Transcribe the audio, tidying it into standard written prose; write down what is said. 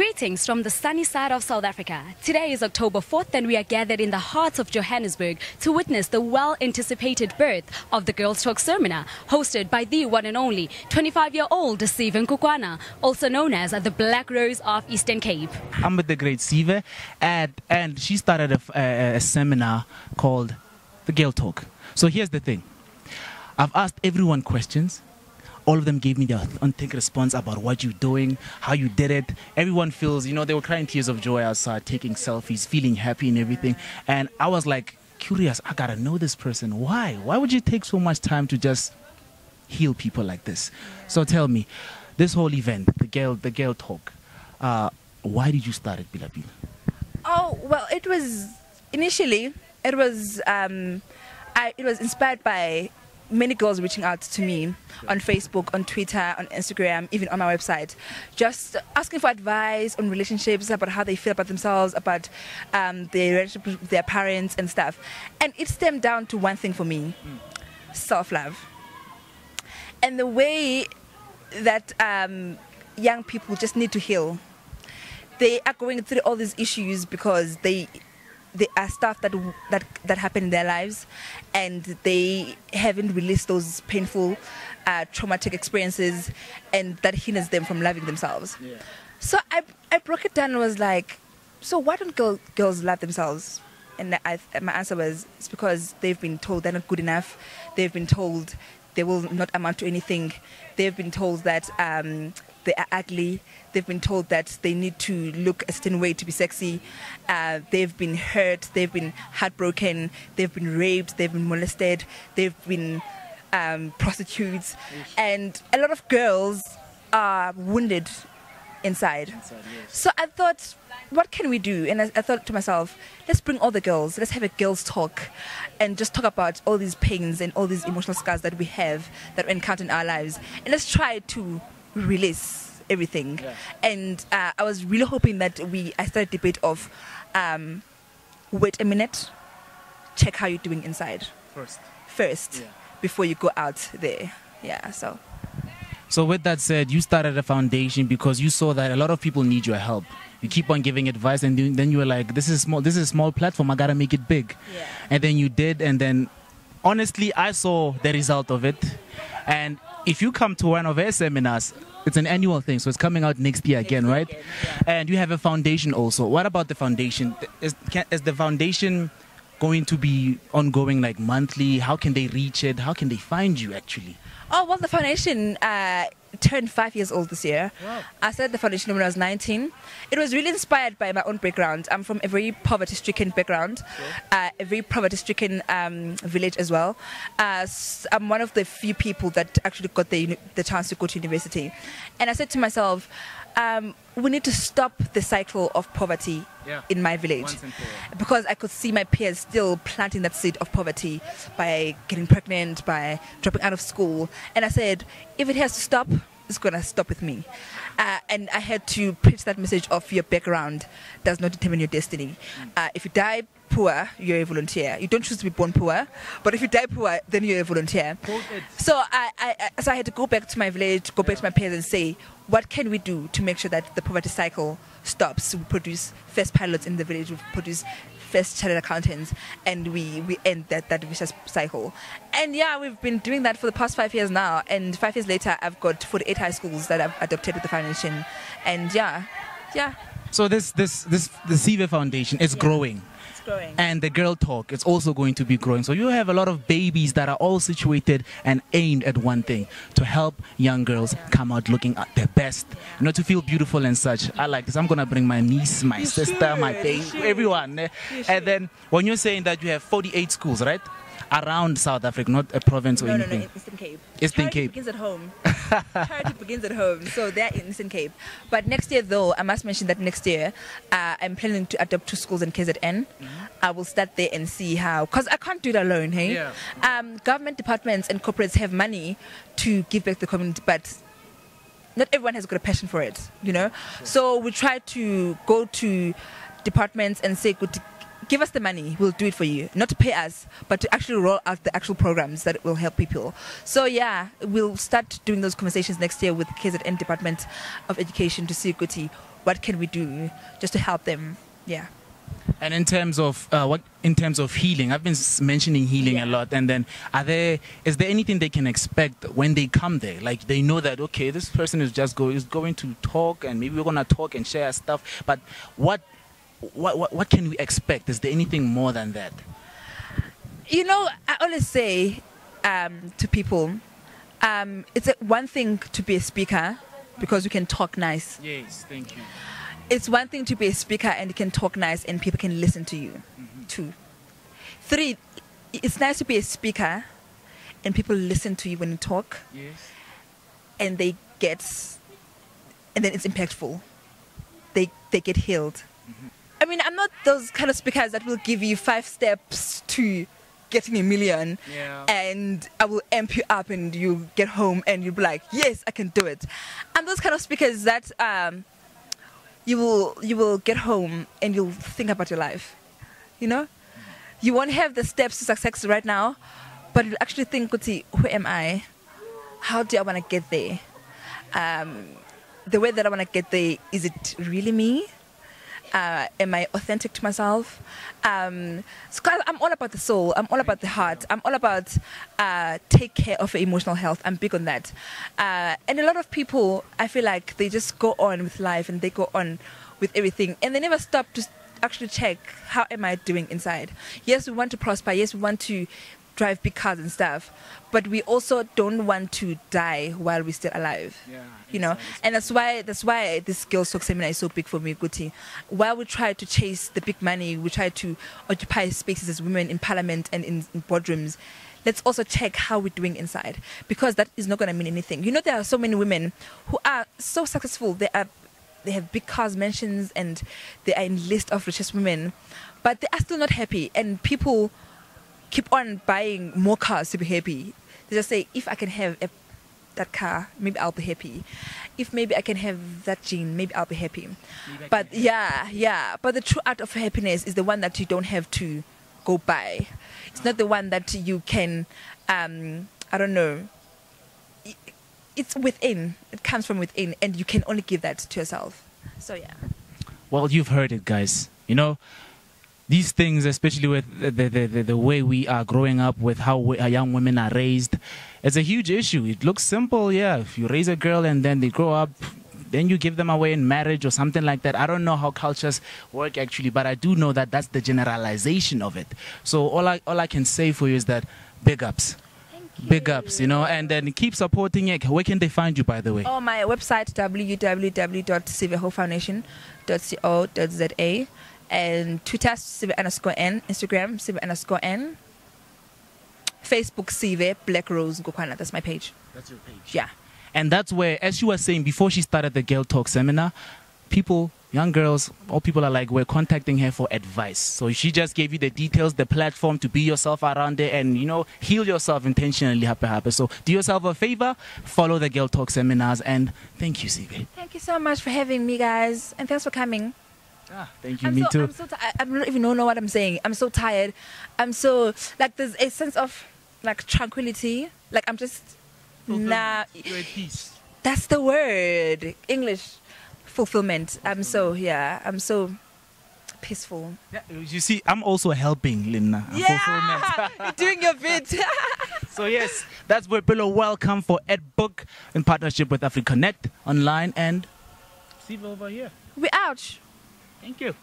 Greetings from the sunny side of South Africa. Today is October 4th and we are gathered in the heart of Johannesburg to witness the well-anticipated birth of the Girls Talk seminar hosted by the one and only 25-year-old Sive Nkukwana, also known as the Black Rose of Eastern Cape. I'm with the great Sive and she started a seminar called the Girl Talk. So here's the thing. I've asked everyone questions. All of them gave me their authentic response about what you're doing, how you did it. Everyone feels, they were crying tears of joy outside, taking selfies, feeling happy and everything. And I was like, curious, I gotta know this person. Why? Why would you take so much time to just heal people like this? So tell me, this whole event, the girl talk, why did you start it, Bilapil? Oh, well, it was inspired by many girls reaching out to me on Facebook, on Twitter, on Instagram, even on my website, just asking for advice on relationships, about how they feel about themselves, about their relationship with their parents and stuff. And it stemmed down to one thing for me, self-love. And the way that young people just need to heal. They are going through all these issues because they are stuff that happen in their lives, and they haven't released those painful, traumatic experiences, and that hinders them from loving themselves. Yeah. So I broke it down and was like, so why don't girls love themselves? And my answer was, it's because they've been told they're not good enough. They've been told they will not amount to anything. They've been told that they are ugly. They've been told that they need to look a certain way to be sexy. They've been hurt. They've been heartbroken. They've been raped. They've been molested. They've been prostitutes. And a lot of girls are wounded inside. Yes. So I thought, what can we do? And I thought to myself, let's bring all the girls. Let's have a girls' talk and just talk about all these pains and all these emotional scars that we have, that we encounter in our lives. And let's try to release everything. Yeah. And I was really hoping that I started a debate of wait a minute, check how you're doing inside first yeah, before you go out there. Yeah. So with that said, you started a foundation because you saw that a lot of people need your help. You keep on giving advice, and then you were like, this is a small platform, I gotta make it big. Yeah. And then you did, and then honestly I saw the result of it. And if you come to one of our seminars, it's an annual thing, so it's coming out next year again, right? Yeah. And you have a foundation also. What about the foundation? Is the foundation going to be ongoing, like monthly? How can they reach it? How can they find you actually? Oh, well, the foundation turned 5 years old this year. Wow. I started the foundation when I was 19. It was really inspired by my own background. I'm from a very poverty-stricken background, a very poverty-stricken village as well. I'm one of the few people that actually got the chance to go to university. And I said to myself, we need to stop the cycle of poverty in my village, because I could see my peers still planting that seed of poverty by getting pregnant, by dropping out of school. And I said, if it has to stop, it's going to stop with me. And I had to preach that message of your background does not determine your destiny. If you die poor, you're a volunteer. You don't choose to be born poor, but if you die poor, then you're a volunteer. So I had to go back to my village, go back to my peers and say, what can we do to make sure that the poverty cycle stops? We produce first pilots in the village, we produce first chartered accountants, and we end that vicious cycle. And yeah, we've been doing that for the past 5 years now, and 5 years later I've got 48 high schools that I've adopted with the foundation. And yeah. So the Sive Foundation is growing. Growing. And the Girl Talk is also going to be growing. So you have a lot of babies that are all situated and aimed at one thing, to help young girls come out looking at their best, to feel beautiful and such. I like this. I'm going to bring my niece, my sister, my baby, everyone. And then when you're saying that you have 48 schools, right? Around South Africa, not a province or anything. No, Eastern Cape. Eastern Cape begins at home. Charity begins at home. So they're in Eastern Cape. But next year, though, I must mention that next year, I'm planning to adopt 2 schools in KZN. Mm-hmm. I will start there and see how, because I can't do it alone, hey? Yeah. Government departments and corporates have money to give back to the community, but not everyone has got a passion for it, Sure. So we try to go to departments and say, give us the money, we'll do it for you. Not to pay us, but to actually roll out the actual programs that will help people. So yeah, we'll start doing those conversations next year with KZN Department of Education to see what can we do just to help them. Yeah. And in terms of healing, I've been mentioning healing a lot. And then, is there anything they can expect when they come there? Like they know that okay, this person is going to talk, and maybe we're gonna talk and share stuff. But what can we expect? Is there anything more than that? You know, I always say to people, it's one thing to be a speaker because you can talk nice. Yes, thank you. It's one thing to be a speaker and you can talk nice and people can listen to you. 2. 3, it's nice to be a speaker and people listen to you when you talk. Yes. And then it's impactful. They get healed. I mean, I'm not those kind of speakers that will give you 5 steps to getting $1 million, and I will amp you up and you get home and you'll be like, yes, I can do it. I'm those kind of speakers that you will get home and you'll think about your life. You know, you won't have the steps to success right now, but you'll actually think, who am I? How do I want to get there? The way that I want to get there, is it really me? Am I authentic to myself? So I'm all about the soul. I'm all about the heart. I'm all about take care of your emotional health. I'm big on that. And a lot of people, I feel like they just go on with life and they go on with everything. And they never stop to actually check, how am I doing inside? Yes, we want to prosper. Yes, we want to drive big cars and stuff, but we also don't want to die while we're still alive. You know, and that's why this Girls Talk seminar is so big for me, Guti. While we try to chase the big money, we try to occupy spaces as women in parliament and in boardrooms, let's also check how we're doing inside, because that is not going to mean anything. You know, there are so many women who are so successful. They have big cars, mansions, and they are in list of richest women, but they are still not happy, and people keep on buying more cars to be happy. They just say, if I can have that car, maybe I'll be happy. If maybe I can have that gene, maybe I'll be happy. But but the true art of happiness is the one that you don't have to go buy. It's not the one that you can, I don't know. It's within. It comes from within, and you can only give that to yourself. So yeah. Well, you've heard it, guys. You know, these things, especially with the way we are growing up, with how young women are raised, it's a huge issue. It looks simple, yeah. If you raise a girl and then they grow up, then you give them away in marriage or something like that. I don't know how cultures work actually, but I do know that that's the generalization of it. So all I can say for you is that big ups. Big ups, you know, and then keep supporting it. Where can they find you, by the way? Oh, my website, www.sivehofoundation.co.za. And Twitter, Sive_N, Instagram, Sive_N, Facebook, Sive, Black Rose Gokwana. That's my page. That's your page. Yeah. And that's where, as you were saying, before she started the Girl Talk seminar, people, young girls, all people are like, we're contacting her for advice. So she just gave you the details, the platform to be yourself around there and, you know, heal yourself intentionally. Happy. So do yourself a favor, follow the Girl Talk seminars, and thank you, Sive. Thank you so much for having me, guys. And thanks for coming. Thank you. Me too. I don't even know what I'm saying. I'm so tired. I'm so, like, there's a sense of, like, tranquility. Like, I'm just, you're at peace. That's the word. English. Fulfillment. I'm so peaceful. Yeah, you see, I'm also helping, Linna. Yeah, you're doing your bit. So yes, that's where below. Welcome for EdBook in partnership with AfriConnect Online, and Sive over here. We're out. Thank you.